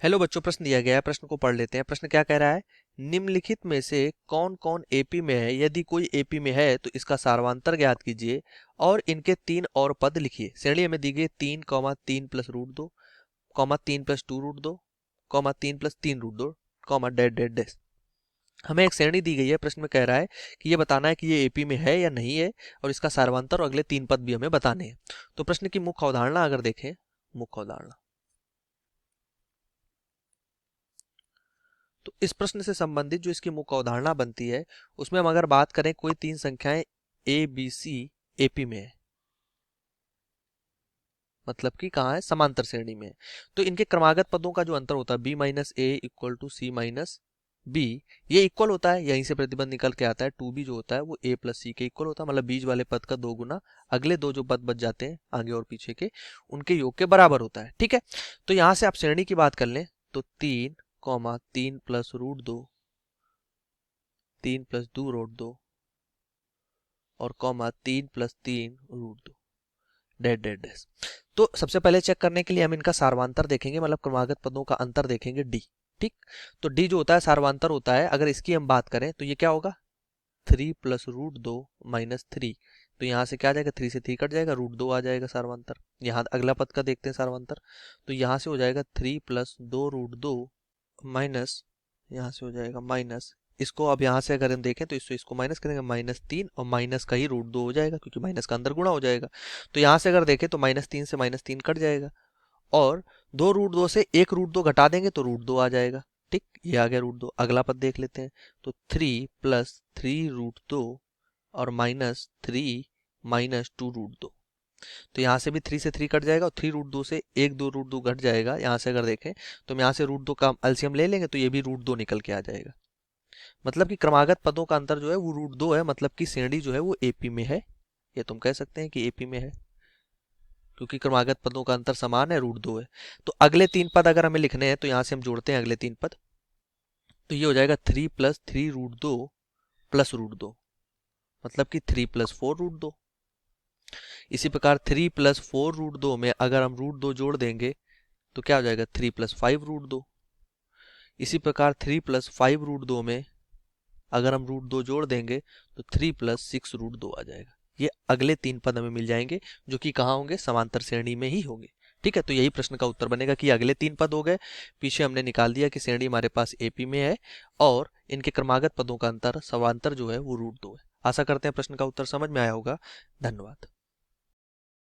Hello बच्चों, प्रश्न दिया गया है। प्रश्न को पढ़ लेते हैं। प्रश्न क्या कह रहा है? निम्नलिखित में से कौन कौन एपी में है? यदि कोई एपी में है तो इसका सारवांतर ज्ञात कीजिए और इनके तीन और पद लिखिए। श्रेणी हमें दी गई 3, 3 + √2, 3 + 2 √2, 3 + 3 √2, डैश डैश डैश। हमें एक श्रेणी दी गई है। प्रश्न में कह रहा है कि ये बताना है कि ये एपी में है या नहीं है और इसका सारवांतर और अगले तीन पद भी हमें बताने हैं। तो प्रश्न की मुख्य अवधारणा अगर देखें, मुख्य अवधारणा, तो इस प्रश्न से संबंधित जो इसकी मुख्य अवधारणा बनती है उसमें हम अगर बात करें, कोई तीन संख्याएं ए बी सी एपी में है, मतलब कि कहाँ है? समांतर श्रेणी में है। तो इनके क्रमागत पदों का जो अंतर होता है b-a = c-b, ये इक्वल होता है। यहीं से प्रतिबंध निकल के आता है 2b जो होता है वो a + c के इक्वल होता है, मतलब बीच वाले पद का 2 गुना अगले दो जो पद बच जाते हैं आगे और पीछे के, उनके योग के बराबर होता है। ठीक है, तो यहाँ से आप श्रेणी की बात कर लें तो 3, 3 + √2, 3 + 2 √2 और 3 + 3 √2, डैश डैश डैश। तो सबसे पहले चेक करने के लिए हम इनका सारवांतर देखेंगे, मतलब क्रमागत पदों का अंतर देखेंगे डी। ठीक, तो डी जो होता है सारवांतर होता है। अगर इसकी हम बात करें तो ये क्या होगा? 3 + √2 - 3। तो यहाँ से क्या आ जाएगा? 3 से 3 कट जाएगा, √2 आ जाएगा सारवांतर। यहाँ अगला पद का देखते हैं सारवांतर। तो यहाँ से हो जाएगा 3 + 2 √2 माइनस, यहाँ से हो जाएगा माइनस, इसको अब यहाँ से अगर हम देखें तो इसको माइनस करेंगे, -3 और माइनस का ही √2 हो जाएगा क्योंकि माइनस का अंदर गुणा हो जाएगा। तो यहाँ से अगर देखें तो -3 से -3 कट जाएगा और 2 √2 से एक √2 घटा देंगे तो √2 आ जाएगा। ठीक, ये आ गया √2। अगला पद देख लेते हैं तो 3 + 3 √2 और -3 - 2 √2। तो यहाँ से भी 3 से 3 कट जाएगा और 3 √2 से एक 2 √2 घट जाएगा। यहाँ से अगर देखें तो हम यहाँ से √2 का एलसीएम ले लेंगे तो ये भी √2 निकल के आ जाएगा। मतलब कि क्रमागत पदों का अंतर जो है वो √2 है, मतलब कि श्रेणी जो है वो एपी में है। ये तुम कह सकते हैं कि एपी में है क्योंकि क्रमागत पदों का अंतर समान है, √2 है। तो अगले तीन पद अगर हमें लिखने हैं तो यहाँ से हम जोड़ते हैं अगले तीन पद। तो ये हो जाएगा 3 + 3 √2 + √2, मतलब कि 3 + 4 √2। इसी प्रकार 3 + 4 √2 में अगर हम √2 जोड़ देंगे तो क्या हो जाएगा? 3 + 5 √2। इसी प्रकार 3 + 5 √2 में अगर हम √2 जोड़ देंगे तो 3 + 6 √2 आ जाएगा। ये अगले तीन पद हमें मिल जाएंगे जो कि कहाँ होंगे? समांतर श्रेणी में ही होंगे। ठीक है, तो यही प्रश्न का उत्तर बनेगा कि अगले तीन पद हो गए। पीछे हमने निकाल दिया कि श्रेणी हमारे पास एपी में है और इनके क्रमागत पदों का अंतर समांतर जो है वो √2 है। आशा करते हैं प्रश्न का उत्तर समझ में आया होगा। धन्यवाद।